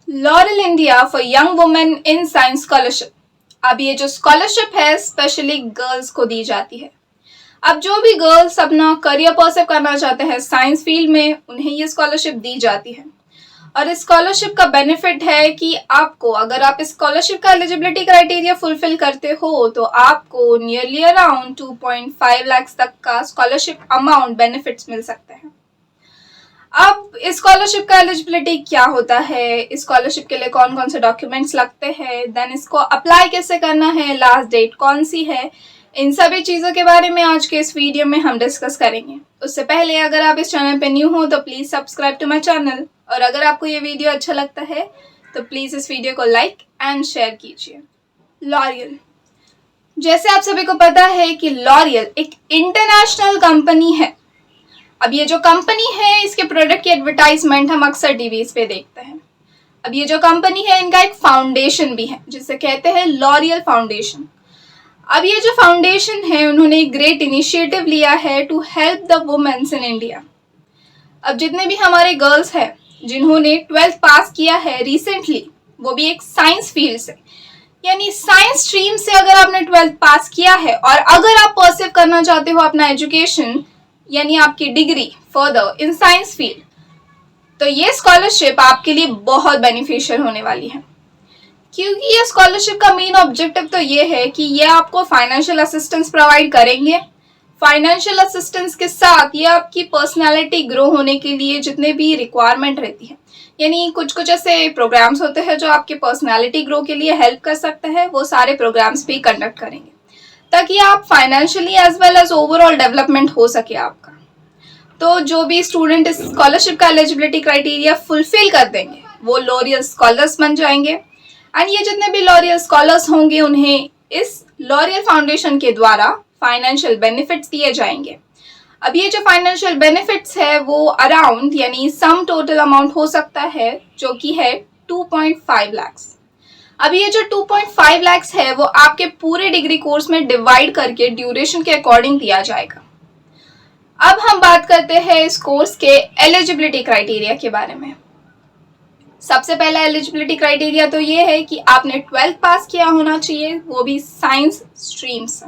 Laurel India for young women in science scholarship. अब ये जो स्कॉलरशिप है स्पेशली गर्ल्स को दी जाती है। अब जो भी गर्ल्स अपना करियर परस्यू करना चाहते हैं साइंस फील्ड में, उन्हें ये स्कॉलरशिप दी जाती है। और इस स्कॉलरशिप का बेनिफिट है कि आपको, अगर आप इस स्कॉलरशिप का एलिजिबिलिटी क्राइटेरिया फुलफिल करते हो तो आपको नियरली अराउंड 2.5 लाख तक का स्कॉलरशिप अमाउंट बेनिफिट्स मिल सकते हैं। अब इस स्कॉलरशिप का एलिजिबिलिटी क्या होता है, स्कॉलरशिप के लिए कौन कौन से डॉक्यूमेंट्स लगते हैं, देन इसको अप्लाई कैसे करना है, लास्ट डेट कौन सी है, इन सभी चीज़ों के बारे में आज के इस वीडियो में हम डिस्कस करेंगे। उससे पहले अगर आप इस चैनल पे न्यू हो तो please subscribe to my channel, और अगर आपको ये वीडियो अच्छा लगता है तो प्लीज़ इस वीडियो को लाइक एंड शेयर कीजिए। लॉरियल, जैसे आप सभी को पता है कि लॉरियल एक इंटरनेशनल कंपनी है। अब ये जो कंपनी है इसके प्रोडक्ट की एडवर्टाइजमेंट हम अक्सर टीवीज पे देखते हैं। अब ये जो कंपनी है इनका एक फाउंडेशन भी है जिसे कहते हैं लॉरियल फाउंडेशन। अब ये जो फाउंडेशन है उन्होंने एक ग्रेट इनिशिएटिव लिया है to help the womens in India. अब जितने भी हमारे गर्ल्स हैं जिन्होंने 12th पास किया है रिसेंटली, वो भी एक साइंस फील्ड से, यानी साइंस स्ट्रीम से अगर आपने 12th पास किया है और अगर आप परस्यू करना चाहते हो अपना एजुकेशन यानी आपकी degree further in science field, तो ये स्कॉलरशिप आपके लिए बहुत बेनिफिशियल होने वाली है। क्योंकि ये स्कॉलरशिप का मेन ऑब्जेक्टिव तो ये है कि ये आपको फाइनेंशियल असिस्टेंस प्रोवाइड करेंगे। फाइनेंशियल असिस्टेंस के साथ ये आपकी पर्सनालिटी ग्रो होने के लिए जितने भी रिक्वायरमेंट रहती है, यानी कुछ कुछ ऐसे प्रोग्राम्स होते हैं जो आपकी पर्सनालिटी ग्रो के लिए हेल्प कर सकते हैं, वो सारे प्रोग्राम्स भी कंडक्ट करेंगे ताकि आप financially as well as overall development हो सके आपका। तो जो भी स्टूडेंट इस स्कॉलरशिप का एलिजिबिलिटी क्राइटेरिया फुलफिल कर देंगे वो लॉरियल स्कॉलर्स बन जाएंगे। एंड ये जितने भी लॉरियल स्कॉलर्स होंगे उन्हें इस लॉरियल फाउंडेशन के द्वारा फाइनेंशियल बेनिफिट्स दिए जाएंगे। अब ये जो फाइनेंशियल बेनिफिट्स है वो अराउंड यानी सम टोटल अमाउंट हो सकता है जो कि है 2.5 लाख। अब ये जो 2.5 लाख है वो आपके पूरे डिग्री कोर्स में डिवाइड करके ड्यूरेशन के अकॉर्डिंग दिया जाएगा। अब हम बात करते हैं इस कोर्स के एलिजिबिलिटी क्राइटेरिया के बारे में। सबसे पहला एलिजिबिलिटी क्राइटेरिया तो ये है कि आपने 12th पास किया होना चाहिए, वो भी साइंस स्ट्रीम से,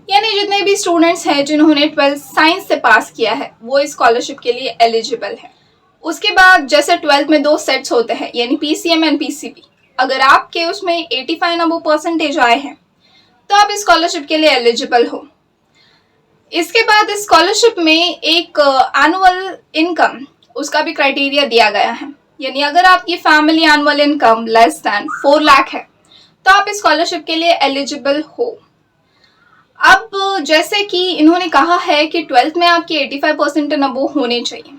यानी जितने भी स्टूडेंट्स हैं जिन्होंने 12th साइंस से पास किया है वो इस स्कॉलरशिप के लिए एलिजिबल है। उसके बाद जैसे 12th में 2 सेट्स होते हैं यानी PCM एंड PCB, अगर आपके उसमें 85 अबव परसेंटेज आए हैं तो आप इस स्कॉलरशिप के लिए एलिजिबल हो। इसके बाद इस स्कॉलरशिप में एक एनुअल इनकम उसका भी क्राइटेरिया दिया गया है, यानी अगर आपकी family annual income less than 4 lakh है तो आप इस स्कॉलरशिप के लिए एलिजिबल हो। अब जैसे कि इन्होंने कहा है कि 12th में आपकी 85% अबव होने चाहिए,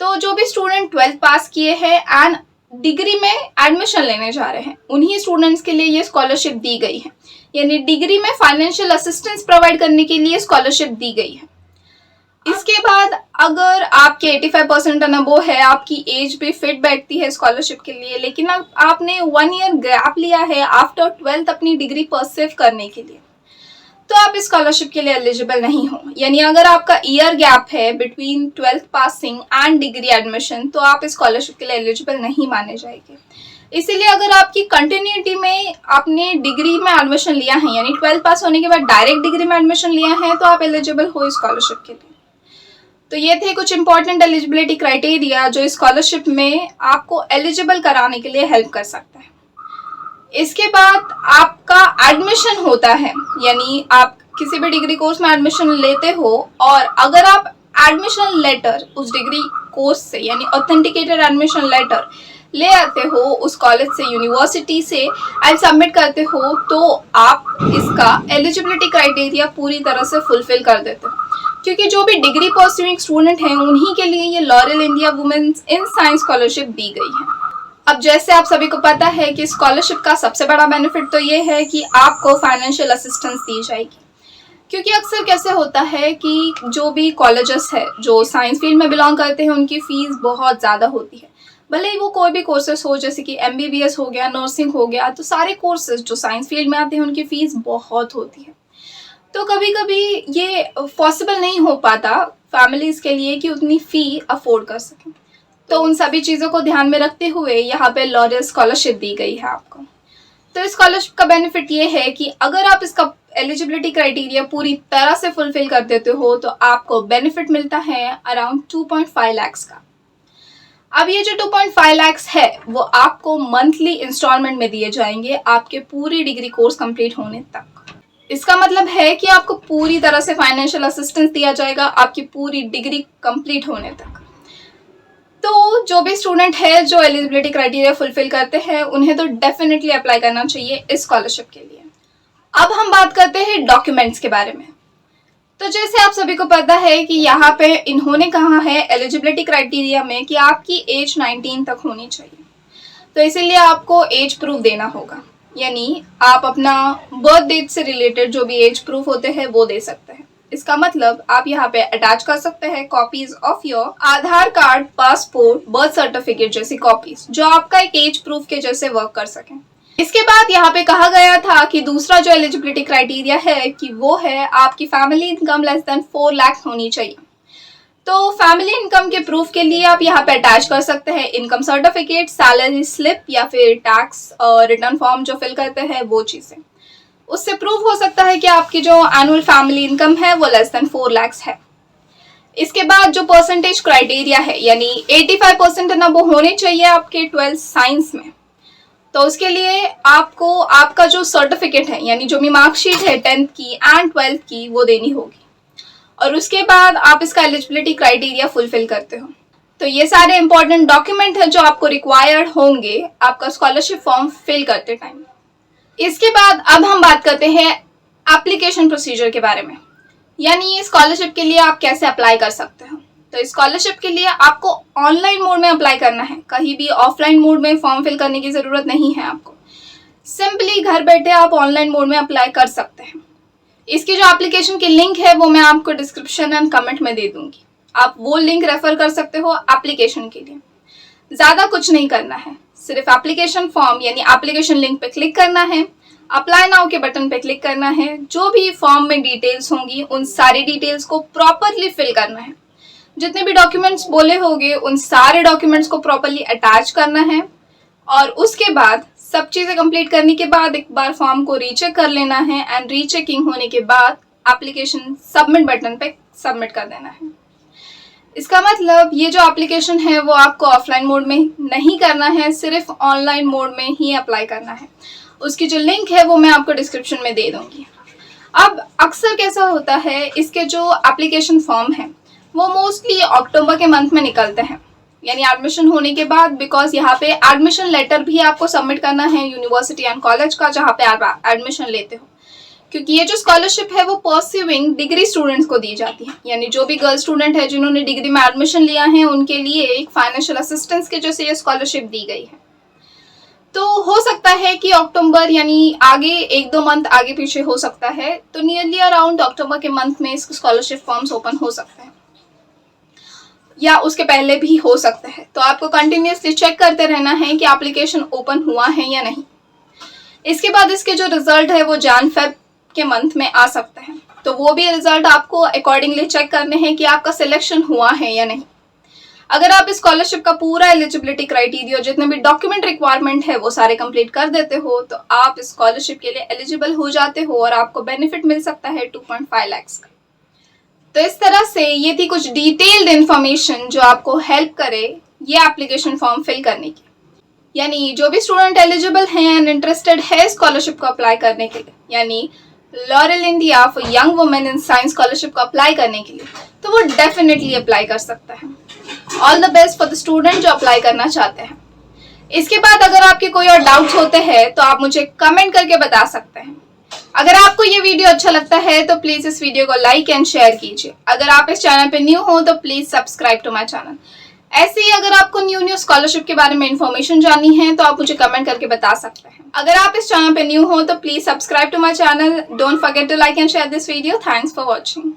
तो जो भी स्टूडेंट 12th पास किए हैं एंड डिग्री में एडमिशन लेने जा रहे हैं उन्हीं स्टूडेंट्स के लिए ये स्कॉलरशिप दी गई है, यानी डिग्री में फाइनेंशियल असिस्टेंस प्रोवाइड करने के लिए स्कॉलरशिप दी गई है। इसके बाद अगर आपके 85% अबव है, आपकी एज भी फिट बैठती है स्कॉलरशिप के लिए, लेकिन अब आपने 1 ईयर गैप लिया है आफ्टर 12th अपनी डिग्री परस्यू करने के लिए, तो आप इस स्कॉलरशिप के लिए एलिजिबल नहीं हो। यानी अगर आपका ईयर गैप है between 12th passing and degree admission तो आप इस स्कॉलरशिप के लिए एलिजिबल नहीं माने जाएंगे। इसीलिए अगर आपकी कंटिन्यूटी में आपने डिग्री में एडमिशन लिया है यानी 12th पास होने के बाद डायरेक्ट डिग्री में एडमिशन लिया है तो आप एलिजिबल हो इस स्कॉलरशिप के लिए। तो ये थे कुछ इंपॉर्टेंट एलिजिबिलिटी क्राइटेरिया जो इस स्कॉलरशिप में आपको एलिजिबल कराने के लिए हेल्प कर सकता है। इसके बाद आपका एडमिशन होता है, यानी आप किसी भी डिग्री कोर्स में एडमिशन लेते हो और अगर आप एडमिशन लेटर उस डिग्री कोर्स से यानी ऑथेंटिकेटेड एडमिशन लेटर ले आते हो उस कॉलेज से, यूनिवर्सिटी से एंड सबमिट करते हो तो आप इसका एलिजिबिलिटी क्राइटेरिया पूरी तरह से फुलफिल कर देते हो। क्योंकि जो भी डिग्री परस्यूइंग स्टूडेंट हैं उन्हीं के लिए ये L'Oreal India women's in science scholarship दी गई है। अब जैसे आप सभी को पता है कि स्कॉलरशिप का सबसे बड़ा बेनिफिट तो ये है कि आपको फाइनेंशियल असिस्टेंस दी जाएगी। क्योंकि अक्सर कैसे होता है कि जो भी कॉलेजेस है जो साइंस फील्ड में बिलोंग करते हैं उनकी फीस बहुत ज़्यादा होती है, भले ही वो कोई भी कोर्सेस हो, जैसे कि MBBS हो गया, नर्सिंग हो गया, तो सारे कोर्सेज जो साइंस फील्ड में आते हैं उनकी फीस बहुत होती है। तो कभी कभी ये पॉसिबल नहीं हो पाता फैमिलीज़ के लिए कि उतनी फ़ी अफोर्ड कर सकें। तो उन सभी चीज़ों को ध्यान में रखते हुए यहाँ पे लॉरियल स्कॉलरशिप दी गई है आपको। तो इस स्कॉलरशिप का बेनिफिट ये है कि अगर आप इसका एलिजिबिलिटी क्राइटेरिया पूरी तरह से फुलफिल कर देते हो तो आपको बेनिफिट मिलता है अराउंड 2.5 लाख का। अब ये जो 2.5 लाख है वो आपको मंथली इंस्टॉलमेंट में दिए जाएंगे आपके पूरी डिग्री कोर्स कंप्लीट होने तक। इसका मतलब है कि आपको पूरी तरह से फाइनेंशियल असिस्टेंस दिया जाएगा आपकी पूरी डिग्री कंप्लीट होने तक। तो जो भी स्टूडेंट है जो एलिजिबिलिटी क्राइटेरिया फुलफिल करते हैं उन्हें तो डेफिनेटली अप्लाई करना चाहिए इस स्कॉलरशिप के लिए। अब हम बात करते हैं डॉक्यूमेंट्स के बारे में। तो जैसे आप सभी को पता है कि यहाँ पे इन्होंने कहा है एलिजिबिलिटी क्राइटेरिया में कि आपकी एज 19 तक होनी चाहिए। तो इसीलिए आपको एज प्रूफ देना होगा, यानी आप अपना बर्थ डेट से रिलेटेड जो भी एज प्रूफ होते हैं वो दे सकते हैं। इसका मतलब आप यहाँ पे अटैच कर सकते हैं copies of your Aadhaar card, passport, birth certificate जैसी कॉपीज जो आपका एक एज प्रूफ के जैसे वर्क कर सकें। इसके बाद यहाँ पे कहा गया था कि दूसरा जो एलिजिबिलिटी क्राइटेरिया है कि वो है आपकी family income less than 4 lakh होनी चाहिए। तो फैमिली इनकम के प्रूफ के लिए आप यहाँ पे अटैच कर सकते हैं इनकम सर्टिफिकेट, सैलरी स्लिप या फिर टैक्स रिटर्न फॉर्म जो फिल करते हैं वो चीज़ें। उससे प्रूफ हो सकता है कि आपकी जो एनुअल फैमिली इनकम है वो लेस देन 4 लाख है। इसके बाद जो परसेंटेज क्राइटेरिया है यानी 85% ना वो होने चाहिए आपके 12th साइंस में। तो उसके लिए आपको आपका जो सर्टिफिकेट है यानी जो भी मार्कशीट है 10th की एंड 12th की वो देनी होगी और उसके बाद आप इसका एलिजिबिलिटी क्राइटेरिया फुलफिल करते हो। तो ये सारे इंपॉर्टेंट डॉक्यूमेंट हैं जो आपको रिक्वायर्ड होंगे आपका स्कॉलरशिप फॉर्म फिल करते टाइम। इसके बाद अब हम बात करते हैं एप्लीकेशन प्रोसीजर के बारे में, यानी स्कॉलरशिप के लिए आप कैसे अप्लाई कर सकते हो। तो स्कॉलरशिप के लिए आपको ऑनलाइन मोड में अप्लाई करना है, कहीं भी ऑफलाइन मोड में फॉर्म फिल करने की ज़रूरत नहीं है आपको। सिंपली घर बैठे आप ऑनलाइन मोड में अप्लाई कर सकते हैं। इसकी जो एप्लीकेशन की लिंक है वो मैं आपको डिस्क्रिप्शन एंड कमेंट में दे दूंगी, आप वो लिंक रेफर कर सकते हो एप्लीकेशन के लिए। ज़्यादा कुछ नहीं करना है, सिर्फ एप्लीकेशन फॉर्म यानी एप्लीकेशन लिंक पे क्लिक करना है, अप्लाई नाउ के बटन पे क्लिक करना है। जो भी फॉर्म में डिटेल्स होंगी उन सारी डिटेल्स को प्रॉपरली फिल करना है। जितने भी डॉक्यूमेंट्स बोले होंगे उन सारे डॉक्यूमेंट्स को प्रॉपरली अटैच करना है और उसके बाद सब चीज़ें कंप्लीट करने के बाद एक बार फॉर्म को रीचेक कर लेना है एंड रीचेकिंग होने के बाद एप्लीकेशन सबमिट बटन पे सबमिट कर देना है। इसका मतलब ये जो एप्लीकेशन है वो आपको ऑफलाइन मोड में नहीं करना है, सिर्फ ऑनलाइन मोड में ही अप्लाई करना है। उसकी जो लिंक है वो मैं आपको डिस्क्रिप्शन में दे दूंगी। अब अक्सर कैसा होता है इसके जो एप्लीकेशन फॉर्म है वो मोस्टली अक्टूबर के मंथ में निकलते हैं, यानी एडमिशन होने के बाद, बिकॉज यहाँ पे एडमिशन लेटर भी आपको सबमिट करना है यूनिवर्सिटी एंड कॉलेज का जहाँ पे आप एडमिशन लेते हो। क्योंकि ये जो स्कॉलरशिप है वो परस्यूइंग डिग्री स्टूडेंट्स को दी जाती है, यानी जो भी गर्ल स्टूडेंट है जिन्होंने डिग्री में एडमिशन लिया है उनके लिए एक फाइनेंशियल असिस्टेंस के जैसे ये स्कॉलरशिप दी गई है। तो हो सकता है कि अक्टूबर यानी आगे 1-2 मंथ आगे पीछे हो सकता है, तो नियरली अराउंड अक्टूबर के मंथ में इसके स्कॉलरशिप फॉर्म्स ओपन हो सकते हैं या उसके पहले भी हो सकते हैं। तो आपको कंटिन्यूसली चेक करते रहना है कि एप्लीकेशन ओपन हुआ है या नहीं। इसके बाद इसके जो रिजल्ट है वो Jan-Feb के मंथ में आ सकते हैं, तो वो भी रिजल्ट आपको अकॉर्डिंगली चेक करने हैं कि आपका सिलेक्शन हुआ है या नहीं। अगर आप इस स्कॉलरशिप का पूरा एलिजिबिलिटी क्राइटेरिया जितने भी डॉक्यूमेंट रिक्वायरमेंट है वो सारे कंप्लीट कर देते हो तो आप इस स्कॉलरशिप के लिए एलिजिबल हो जाते हो और आपको बेनिफिट मिल सकता है 2.5 लाख का। तो इस तरह से ये थी कुछ डिटेल्ड इन्फॉर्मेशन जो आपको हेल्प करे ये एप्लीकेशन फॉर्म फिल करने की। यानी जो भी स्टूडेंट एलिजिबल हैं एंड इंटरेस्टेड है स्कॉलरशिप को अप्लाई करने के लिए, यानी L'Oréal India for young women in science scholarship को अप्लाई करने के लिए, तो वो डेफिनेटली अप्लाई कर सकता है। All the best for the student जो अप्लाई करना चाहते हैं। इसके बाद अगर आपके कोई और डाउट्स होते हैं तो आप मुझे कमेंट करके बता सकते हैं। अगर आपको ये वीडियो अच्छा लगता है तो प्लीज़ इस वीडियो को लाइक एंड शेयर कीजिए। अगर आप इस चैनल पे न्यू हो तो please subscribe to my channel. ऐसे ही अगर आपको न्यू स्कॉलरशिप के बारे में इन्फॉर्मेशन जाननी है तो आप मुझे कमेंट करके बता सकते हैं। अगर आप इस चैनल पे न्यू हो तो please subscribe to my channel. Don't forget to like and share this video. Thanks for watching.